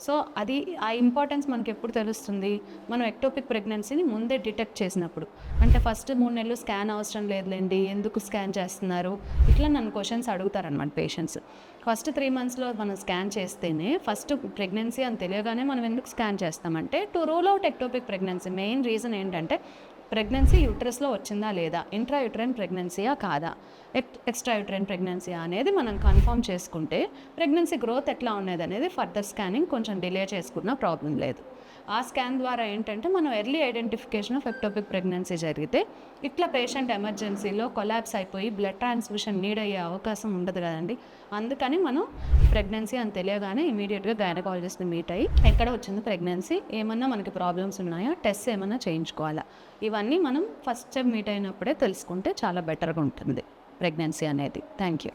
So అది ఆ importance మనకి ఎప్పుడు తెలుస్తుంది, మనం ఎక్టోపిక్ ప్రెగ్నెన్సీని ముందే డిటెక్ట్ చేసినప్పుడు. అంటే ఫస్ట్ 3 నెలలు స్కాన్ అవసరం లేదులేండి, ఎందుకు స్కాన్ చేస్తున్నారు, ఇట్లా నన్ను క్వశ్చన్స్ అడుగుతారనమాట పేషెంట్స్. ఫస్ట్ 3 మంత్స్లో మనం స్కాన్ చేస్తేనే, ఫస్ట్ ప్రెగ్నెన్సీ అని తెలియగానే మనం ఎందుకు స్కాన్ చేస్తామంటే to rule out ectopic pregnancy. Main reason ఏంటంటే ప్రెగ్నెన్సీ యూట్రస్లో వచ్చిందా లేదా, ఇంట్రా యూట్రైన్ ప్రెగ్నెన్సీయా కాదా, ఎక్స్ట్రా యూట్రైన్ ప్రెగ్నెన్సీయా అనేది మనం కన్ఫర్మ్ చేసుకుంటే ప్రెగ్నెన్సీ గ్రోత్ ఎట్లా ఉన్నది అనేది ఫర్దర్ స్కానింగ్ కొంచెం డిలే చేసుకున్నా ప్రాబ్లం లేదు. ఆ స్కాన్ ద్వారా ఏంటంటే మనం early identification of ectopic pregnancy జరిగితే ఇట్లా పేషెంట్ ఎమర్జెన్సీలో కొలాప్స్ అయిపోయి బ్లడ్ ట్రాన్స్ఫ్యూషన్ నీడ్ అయ్యే అవకాశం ఉండదు కదండి. అందుకని మనం ప్రెగ్నెన్సీ అని తెలియగానే ఇమీడియట్గా గైనకాలజిస్ట్ని మీట్ అయ్యి ఎక్కడ వచ్చింది ప్రెగ్నెన్సీ, ఏమన్నా మనకి ప్రాబ్లమ్స్ ఉన్నాయా, టెస్ట్ ఏమన్నా చేయించుకోవాలా, ఇవన్నీ మనం ఫస్ట్ టైం మీట్ అయినప్పుడే తెలుసుకుంటే చాలా బెటర్గా ఉంటుంది ప్రెగ్నెన్సీ అనేది. Thank you.